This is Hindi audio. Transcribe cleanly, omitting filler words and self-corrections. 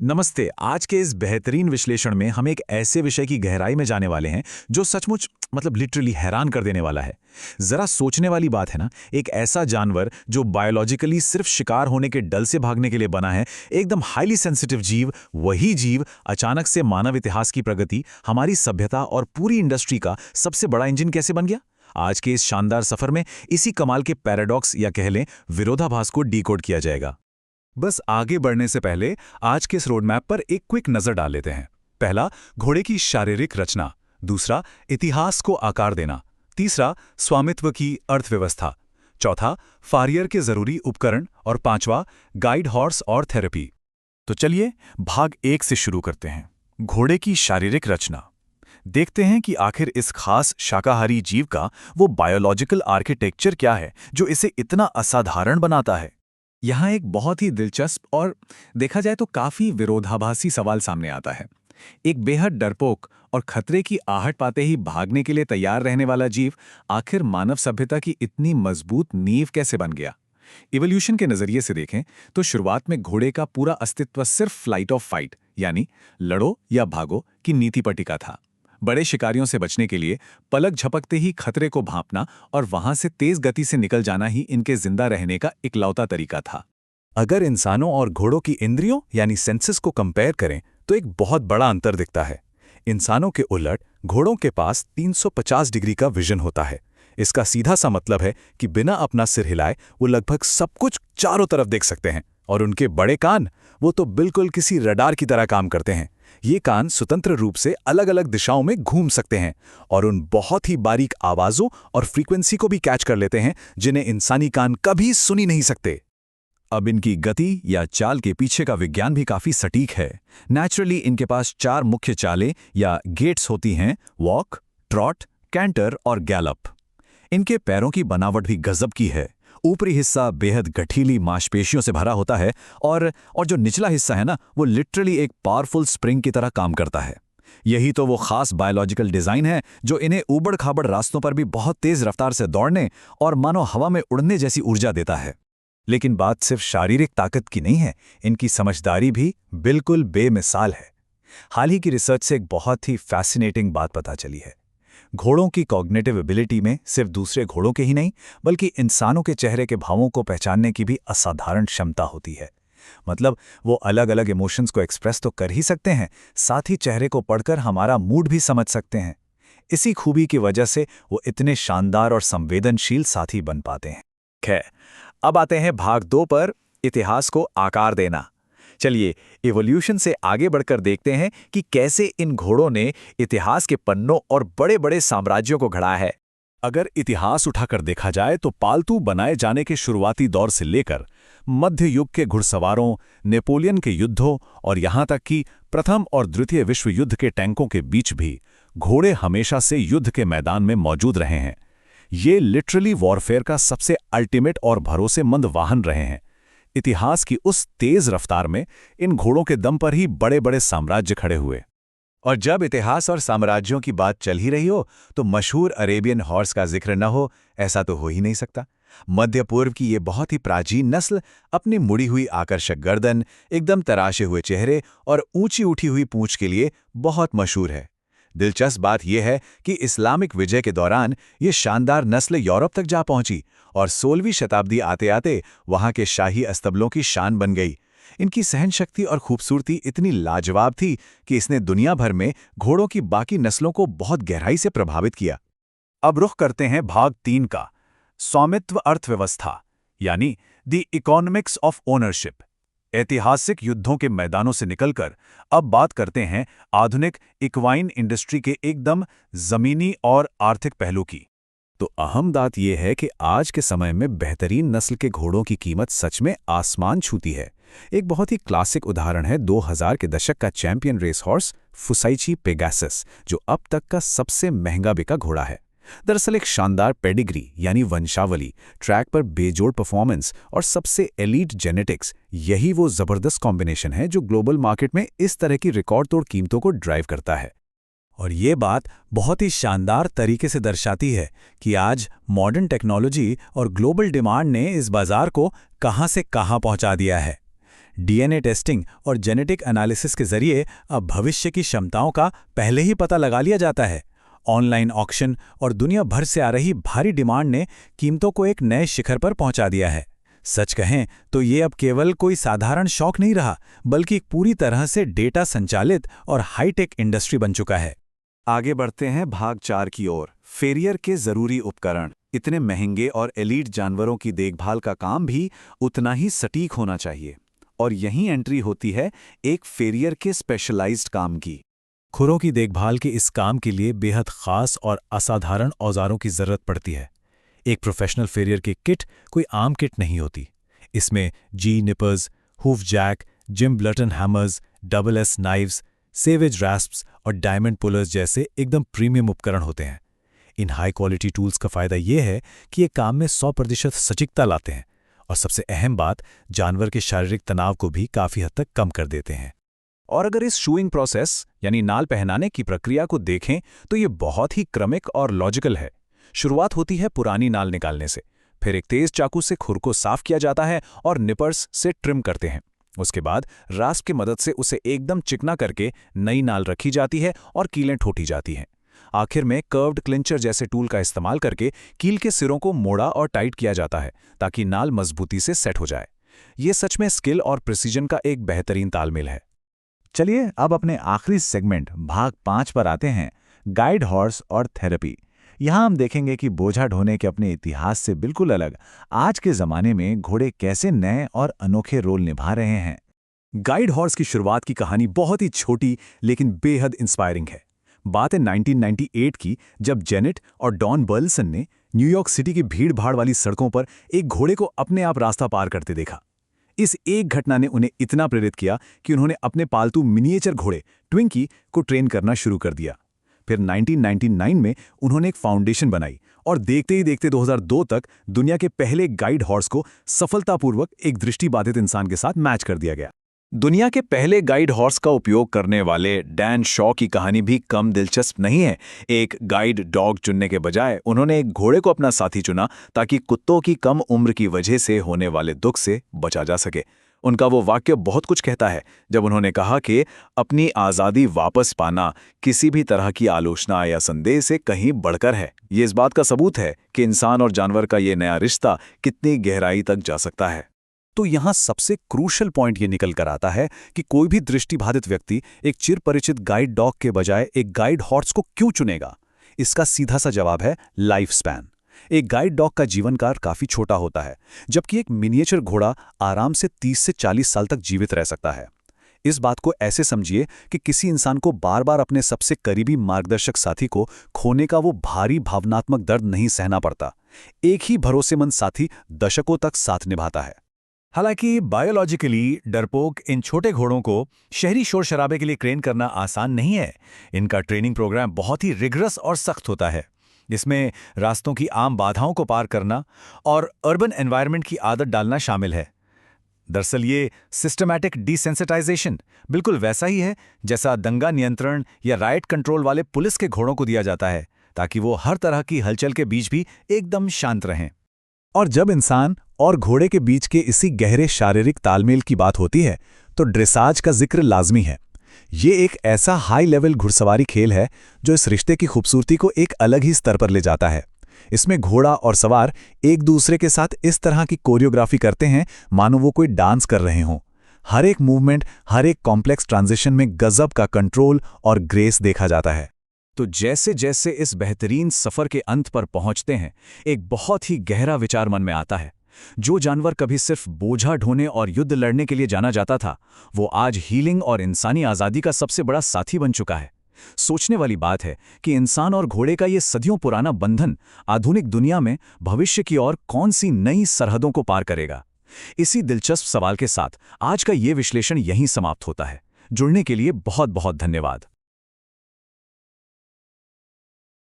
नमस्ते। आज के इस बेहतरीन विश्लेषण में हम एक ऐसे विषय की गहराई में जाने वाले हैं जो सचमुच लिटरली हैरान कर देने वाला है। जरा सोचने वाली बात है ना, एक ऐसा जानवर जो बायोलॉजिकली सिर्फ शिकार होने के डर से भागने के लिए बना है, एकदम हाईली सेंसिटिव जीव, वही जीव अचानक से मानव इतिहास की प्रगति, हमारी सभ्यता और पूरी इंडस्ट्री का सबसे बड़ा इंजन कैसे बन गया। आज के इस शानदार सफर में इसी कमाल के पैराडॉक्स या कह लें विरोधाभास को डीकोड किया जाएगा। बस आगे बढ़ने से पहले आज के इस रोडमैप पर एक क्विक नजर डाल लेते हैं। पहला, घोड़े की शारीरिक रचना। दूसरा, इतिहास को आकार देना। तीसरा, स्वामित्व की अर्थव्यवस्था। चौथा, फारियर के जरूरी उपकरण। और पांचवा, गाइड हॉर्स और थेरेपी। तो चलिए भाग 1 से शुरू करते हैं। घोड़े की शारीरिक रचना। देखते हैं कि आखिर इस खास शाकाहारी जीव का वो बायोलॉजिकल आर्किटेक्चर क्या है जो इसे इतना असाधारण बनाता है। यहाँ एक बहुत ही दिलचस्प और देखा जाए तो काफी विरोधाभासी सवाल सामने आता है। एक बेहद डरपोक और खतरे की आहट पाते ही भागने के लिए तैयार रहने वाला जीव आखिर मानव सभ्यता की इतनी मजबूत नींव कैसे बन गया। इवोल्यूशन के नजरिए से देखें तो शुरुआत में घोड़े का पूरा अस्तित्व सिर्फ फ्लाइट ऑफ फाइट यानी लड़ो या भागो की नीति पर टिका था। बड़े शिकारियों से बचने के लिए पलक झपकते ही खतरे को भांपना और वहां से तेज गति से निकल जाना ही इनके जिंदा रहने का इकलौता तरीका था। अगर इंसानों और घोड़ों की इंद्रियों यानी सेंसेस को कंपेयर करें तो एक बहुत बड़ा अंतर दिखता है। इंसानों के उलट घोड़ों के पास 350 डिग्री का विजन होता है। इसका सीधा सा मतलब है कि बिना अपना सिर हिलाए वो लगभग सब कुछ चारों तरफ देख सकते हैं। और उनके बड़े कान, वो तो बिल्कुल किसी रडार की तरह काम करते हैं। ये कान स्वतंत्र रूप से अलग अलग दिशाओं में घूम सकते हैं और उन बहुत ही बारीक आवाजों और फ्रीक्वेंसी को भी कैच कर लेते हैं जिन्हें इंसानी कान कभी सुनी नहीं सकते। अब इनकी गति या चाल के पीछे का विज्ञान भी काफी सटीक है। नेचुरली इनके पास 4 मुख्य चालें या गेट्स होती हैं: वॉक, ट्रॉट, कैंटर और गैलप। इनके पैरों की बनावट भी गजब की है। ऊपरी हिस्सा बेहद गठीली मांसपेशियों से भरा होता है और जो निचला हिस्सा है ना, वो लिटरली एक पावरफुल स्प्रिंग की तरह काम करता है। यही तो वो खास बायोलॉजिकल डिजाइन है जो इन्हें ऊबड़-खाबड़ रास्तों पर भी बहुत तेज रफ्तार से दौड़ने और मानो हवा में उड़ने जैसी ऊर्जा देता है। लेकिन बात सिर्फ शारीरिक ताकत की नहीं है, इनकी समझदारी भी बिल्कुल बेमिसाल है। हाल ही की रिसर्च से एक बहुत ही फैसिनेटिंग बात पता चली है। घोड़ों की कॉग्निटिव एबिलिटी में सिर्फ दूसरे घोड़ों के ही नहीं बल्कि इंसानों के चेहरे के भावों को पहचानने की भी असाधारण क्षमता होती है। वो अलग अलग इमोशंस को एक्सप्रेस तो कर ही सकते हैं, साथ ही चेहरे को पढ़कर हमारा मूड भी समझ सकते हैं। इसी खूबी की वजह से वो इतने शानदार और संवेदनशील साथी बन पाते हैं। खैर, अब आते हैं भाग 2 पर, इतिहास को आकार देना। चलिए इवोल्यूशन से आगे बढ़कर देखते हैं कि कैसे इन घोड़ों ने इतिहास के पन्नों और बड़े बड़े साम्राज्यों को गढ़ा है। अगर इतिहास उठाकर देखा जाए तो पालतू बनाए जाने के शुरुआती दौर से लेकर मध्य युग के घुड़सवारों, नेपोलियन के युद्धों और यहां तक कि प्रथम और द्वितीय विश्व युद्ध के टैंकों के बीच भी घोड़े हमेशा से युद्ध के मैदान में मौजूद रहे हैं। ये लिटरली वॉरफेयर का सबसे अल्टीमेट और भरोसेमंद वाहन रहे हैं। इतिहास की उस तेज रफ्तार में इन घोड़ों के दम पर ही बड़े बड़े साम्राज्य खड़े हुए। और जब इतिहास और साम्राज्यों की बात चल ही रही हो तो मशहूर अरेबियन हॉर्स का जिक्र न हो, ऐसा तो हो ही नहीं सकता। मध्य पूर्व की ये बहुत ही प्राचीन नस्ल अपनी मुड़ी हुई आकर्षक गर्दन, एकदम तराशे हुए चेहरे और ऊंची उठी हुई पूंछ के लिए बहुत मशहूर है। दिलचस्प बात यह है कि इस्लामिक विजय के दौरान ये शानदार नस्ल यूरोप तक जा पहुंची और 16वीं शताब्दी आते आते वहां के शाही अस्तबलों की शान बन गई। इनकी सहनशक्ति और खूबसूरती इतनी लाजवाब थी कि इसने दुनिया भर में घोड़ों की बाकी नस्लों को बहुत गहराई से प्रभावित किया। अब रुख करते हैं भाग 3 का, स्वामित्व अर्थव्यवस्था यानी द इकोनॉमिक्स ऑफ ओनरशिप। ऐतिहासिक युद्धों के मैदानों से निकलकर अब बात करते हैं आधुनिक इक्वाइन इंडस्ट्री के एकदम जमीनी और आर्थिक पहलू की। तो अहम बात यह है कि आज के समय में बेहतरीन नस्ल के घोड़ों की कीमत सच में आसमान छूती है। एक बहुत ही क्लासिक उदाहरण है 2000 के दशक का चैंपियन रेस हॉर्स फुसाइची पेगासस, जो अब तक का सबसे महंगा बिका घोड़ा है। दरअसल एक शानदार पेडिग्री यानी वंशावली, ट्रैक पर बेजोड़ परफॉर्मेंस और सबसे एलीट जेनेटिक्स, यही वो जबरदस्त कॉम्बिनेशन है जो ग्लोबल मार्केट में इस तरह की रिकॉर्ड तोड़ कीमतों को ड्राइव करता है। और ये बात बहुत ही शानदार तरीके से दर्शाती है कि आज मॉडर्न टेक्नोलॉजी और ग्लोबल डिमांड ने इस बाजार को कहां से कहां पहुंचा दिया है। डीएनए टेस्टिंग और जेनेटिक एनालिसिस के जरिए अब भविष्य की क्षमताओं का पहले ही पता लगा लिया जाता है। ऑनलाइन ऑक्शन और दुनिया भर से आ रही भारी डिमांड ने कीमतों को एक नए शिखर पर पहुंचा दिया है। सच कहें तो ये अब केवल कोई साधारण शौक नहीं रहा, बल्कि एक पूरी तरह से डेटा संचालित और हाईटेक इंडस्ट्री बन चुका है। आगे बढ़ते हैं भाग 4 की ओर। फेरियर के जरूरी उपकरण। इतने महंगे और एलीट जानवरों की देखभाल का काम भी उतना ही सटीक होना चाहिए, और यहीं एंट्री होती है एक फेरियर के स्पेशलाइज्ड काम की। खुरों की देखभाल के इस काम के लिए बेहद खास और असाधारण औजारों की जरूरत पड़ती है। एक प्रोफेशनल फेरियर की किट कोई आम किट नहीं होती। इसमें जी nippers, hoof jack, Jim Blurton hammers, double S knives, Savage rasps और डायमंड पुलर्स जैसे एकदम प्रीमियम उपकरण होते हैं। इन हाई क्वालिटी टूल्स का फायदा ये है कि ये काम में 100% सटीकता लाते हैं, और सबसे अहम बात, जानवर के शारीरिक तनाव को भी काफी हद तक कम कर देते हैं। और अगर इस शूइंग प्रोसेस यानी नाल पहनाने की प्रक्रिया को देखें तो ये बहुत ही क्रमिक और लॉजिकल है। शुरुआत होती है पुरानी नाल निकालने से, फिर एक तेज चाकू से खुर को साफ किया जाता है और निपर्स से ट्रिम करते हैं। उसके बाद रास्प की मदद से उसे एकदम चिकना करके नई नाल रखी जाती है और कीलें ठोटी जाती हैं। आखिर में कर्व्ड क्लिंचर जैसे टूल का इस्तेमाल करके कील के सिरों को मोड़ा और टाइट किया जाता है ताकि नाल मजबूती से सेट हो जाए। ये सच में स्किल और प्रिसीजन का एक बेहतरीन तालमेल है। चलिए अब अपने आखिरी सेगमेंट भाग 5 पर आते हैं, गाइड हॉर्स और थेरेपी। यहाँ हम देखेंगे कि बोझा ढोने के अपने इतिहास से बिल्कुल अलग आज के ज़माने में घोड़े कैसे नए और अनोखे रोल निभा रहे हैं। गाइड हॉर्स की शुरुआत की कहानी बहुत ही छोटी लेकिन बेहद इंस्पायरिंग है। बात है 1998 की, जब जेनेट और डॉन बर्लसन ने न्यूयॉर्क सिटी की भीड़-भाड़ वाली सड़कों पर एक घोड़े को अपने आप रास्ता पार करते देखा। इस एक घटना ने उन्हें इतना प्रेरित किया कि उन्होंने अपने पालतू मिनिएचर घोड़े ट्विंकी को ट्रेन करना शुरू कर दिया। फिर 1999 में उन्होंने एक फाउंडेशन बनाई और देखते ही देखते 2002 तक दुनिया के पहले गाइड हॉर्स को सफलतापूर्वक एक दृष्टिबाधित इंसान के साथ मैच कर दिया गया। दुनिया के पहले गाइड हॉर्स का उपयोग करने वाले डैन शॉ की कहानी भी कम दिलचस्प नहीं है। एक गाइड डॉग चुनने के बजाय उन्होंने एक घोड़े को अपना साथी चुना ताकि कुत्तों की कम उम्र की वजह से होने वाले दुख से बचा जा सके। उनका वो वाक्य बहुत कुछ कहता है जब उन्होंने कहा कि अपनी आज़ादी वापस पाना किसी भी तरह की आलोचना या संदेह से कहीं बढ़कर है। ये इस बात का सबूत है कि इंसान और जानवर का ये नया रिश्ता कितनी गहराई तक जा सकता है। तो यहाँ सबसे क्रूशल पॉइंट ये निकल कर आता है कि कोई भी दृष्टिबाधित व्यक्ति एक चिरपरिचित गाइड डॉग के बजाय एक गाइड हॉर्स को क्यों चुनेगा। इसका सीधा सा जवाब है लाइफ स्पैन। एक गाइड डॉग का जीवनकाल काफी छोटा होता है, जबकि एक मिनिएचर घोड़ा आराम से 30 से 40 साल तक जीवित रह सकता है। इस बात को ऐसे समझिए कि किसी इंसान को बार बार अपने सबसे करीबी मार्गदर्शक साथी को खोने का वो भारी भावनात्मक दर्द नहीं सहना पड़ता। एक ही भरोसेमंद साथी दशकों तक साथ निभाता है। हालांकि बायोलॉजिकली डरपोक इन छोटे घोड़ों को शहरी शोर शराबे के लिए ट्रेन करना आसान नहीं है। इनका ट्रेनिंग प्रोग्राम बहुत ही रिगरस और सख्त होता है। इसमें रास्तों की आम बाधाओं को पार करना और अर्बन एनवायरनमेंट की आदत डालना शामिल है। दरअसल ये सिस्टमैटिक डिसेंसिटाइजेशन बिल्कुल वैसा ही है जैसा दंगा नियंत्रण या राइट कंट्रोल वाले पुलिस के घोड़ों को दिया जाता है, ताकि वो हर तरह की हलचल के बीच भी एकदम शांत रहें। और जब इंसान और घोड़े के बीच के इसी गहरे शारीरिक तालमेल की बात होती है तो ड्रेसाज का जिक्र लाजमी है। ये एक ऐसा हाई लेवल घुड़सवारी खेल है जो इस रिश्ते की खूबसूरती को एक अलग ही स्तर पर ले जाता है। इसमें घोड़ा और सवार एक दूसरे के साथ इस तरह की कोरियोग्राफी करते हैं मानो वो कोई डांस कर रहे हों। हर एक मूवमेंट, हर एक कॉम्प्लेक्स ट्रांजिशन में गजब का कंट्रोल और ग्रेस देखा जाता है। तो जैसे जैसे इस बेहतरीन सफर के अंत पर पहुंचते हैं, एक बहुत ही गहरा विचार मन में आता है। जो जानवर कभी सिर्फ बोझा ढोने और युद्ध लड़ने के लिए जाना जाता था, वो आज हीलिंग और इंसानी आज़ादी का सबसे बड़ा साथी बन चुका है। सोचने वाली बात है कि इंसान और घोड़े का ये सदियों पुराना बंधन आधुनिक दुनिया में भविष्य की ओर कौन सी नई सरहदों को पार करेगा। इसी दिलचस्प सवाल के साथ आज का ये विश्लेषण यहीं समाप्त होता है। जुड़ने के लिए बहुत बहुत धन्यवाद।